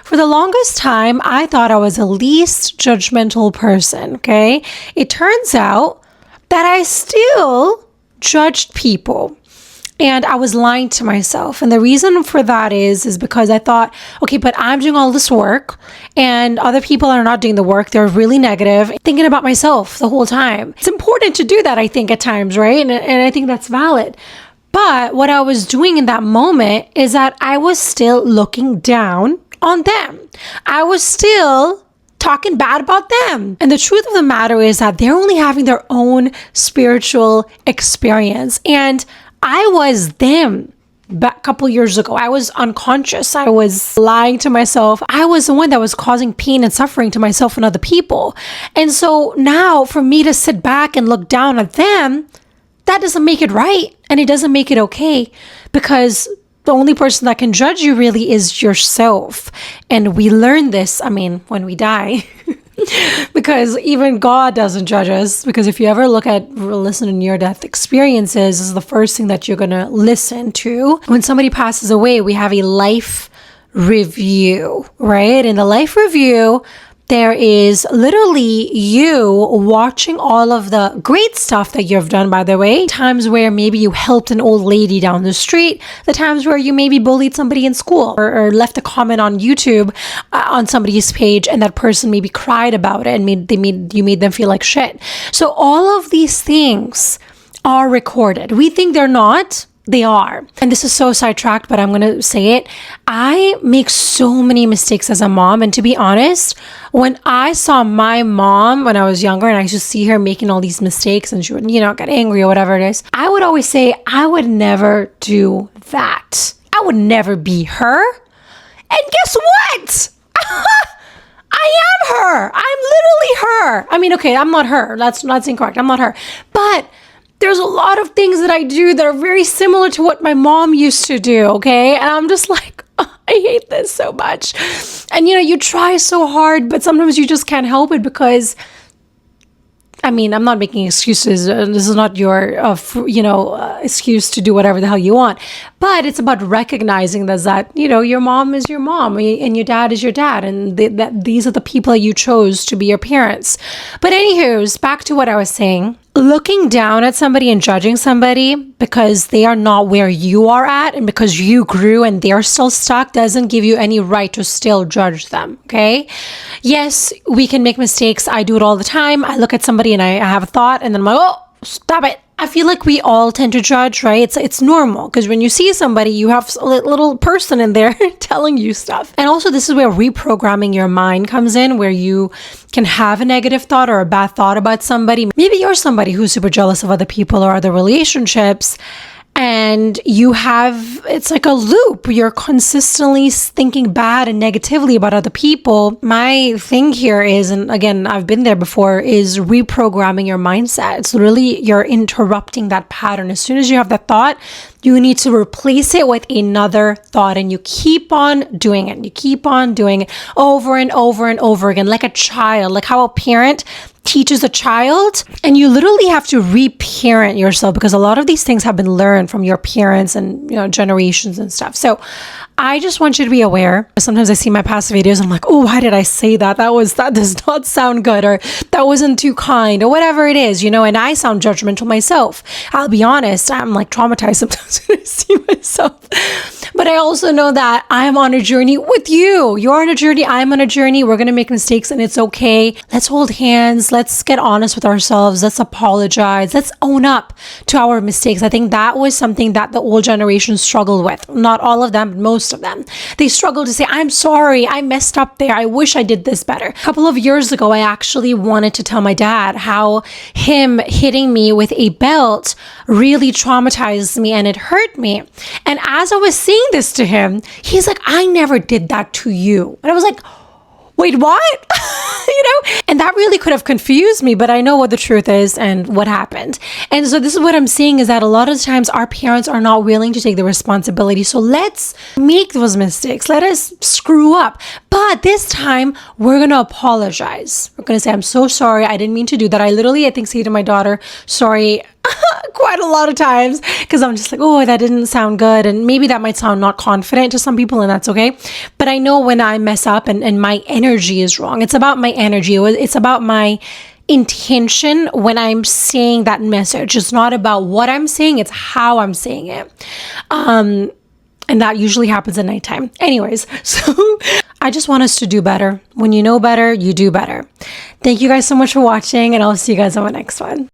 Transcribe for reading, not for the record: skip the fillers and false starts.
For the longest time, I thought I was the least judgmental person, okay? It turns out that I still judged people. And I was lying to myself. And the reason for that is because I thought, okay, but I'm doing all this work and other people are not doing the work. They're really negative, thinking about myself the whole time. It's important to do that, I think, at times, right? And I think that's valid. But what I was doing in that moment is that I was still looking down on them. I was still talking bad about them. And the truth of the matter is that they're only having their own spiritual experience. And I was them back a couple years ago. I was unconscious. I was lying to myself. I was the one that was causing pain and suffering to myself and other people. And so now for me to sit back and look down at them, that doesn't make it right. And it doesn't make it okay, because the only person that can judge you really is yourself. And we learn this, when we die. Because even God doesn't judge us. Because if you ever listen to near-death experiences, this is the first thing that you're going to listen to. When somebody passes away, we have a life review, right? In the life review, there is literally you watching all of the great stuff that you've done, by the way. Times where maybe you helped an old lady down the street. The times where you maybe bullied somebody in school or left a comment on YouTube on somebody's page and that person maybe cried about it and you made them feel like shit. So all of these things are recorded. We think they're not. They are. And this is so sidetracked, but I'm going to say it. I make so many mistakes as a mom. And to be honest, when I saw my mom when I was younger and I used to see her making all these mistakes and she would, get angry or whatever it is, I would always say, I would never do that. I would never be her. And guess what? I am her. I'm literally her. Okay, I'm not her. That's incorrect. I'm not her. But there's a lot of things that I do that are very similar to what my mom used to do, okay? And I'm just like, oh, I hate this so much. And, you try so hard, but sometimes you just can't help it because, I'm not making excuses. This is not your, excuse to do whatever the hell you want. But it's about recognizing that your mom is your mom and your dad is your dad. And that these are the people that you chose to be your parents. But anywho, back to what I was saying. Looking down at somebody and judging somebody because they are not where you are at and because you grew and they're still stuck doesn't give you any right to still judge them, okay? Yes, we can make mistakes. I do it all the time. I look at somebody and I have a thought and then I'm like, oh, stop it. I feel like we all tend to judge, right? It's normal because when you see somebody, you have a little person in there telling you stuff. And also this is where reprogramming your mind comes in, where you can have a negative thought or a bad thought about somebody. Maybe you're somebody who's super jealous of other people or other relationships. And it's like a loop. You're consistently thinking bad and negatively about other people. My thing here is, and again, I've been there before, is reprogramming your mindset. It's literally you're interrupting that pattern. As soon as you have that thought, you need to replace it with another thought, and you keep on doing it. You keep on doing it over and over and over again, like a child, like how a parent teaches a child, and you literally have to reparent yourself because a lot of these things have been learned from your parents and generations and stuff. So I just want you to be aware. Sometimes I see my past videos and I'm like, oh, why did I say that? That does not sound good, or that wasn't too kind, or whatever it is, and I sound judgmental myself. I'll be honest, I'm like traumatized sometimes when I see myself. But I also know that I'm on a journey with you. You're on a journey. I'm on a journey. We're going to make mistakes and it's okay. Let's hold hands. Let's get honest with ourselves. Let's apologize. Let's own up to our mistakes. I think that was something that the old generation struggled with. Not all of them, but most of them. They struggled to say, I'm sorry. I messed up there. I wish I did this better. A couple of years ago, I actually wanted to tell my dad how him hitting me with a belt really traumatized me and it hurt me. And as I was saying this to him, he's like, I never did that to you. And I was like, wait, what? And that really could have confused me, but I know what the truth is and what happened. And so this is what I'm seeing, is that a lot of times our parents are not willing to take the responsibility. So let's make those mistakes. Let us screw up. But this time we're going to apologize. We're going to say, I'm so sorry. I didn't mean to do that. I think say to my daughter, sorry, quite a lot of times because I'm just like, oh, that didn't sound good. And maybe that might sound not confident to some people, and that's okay. But I know when I mess up and my energy is wrong. It's about my energy. It's about my intention when I'm saying that message. It's not about what I'm saying, it's how I'm saying it. And that usually happens at nighttime. Anyways, so I just want us to do better. When you know better, you do better. Thank you guys so much for watching, and I'll see you guys on my next one.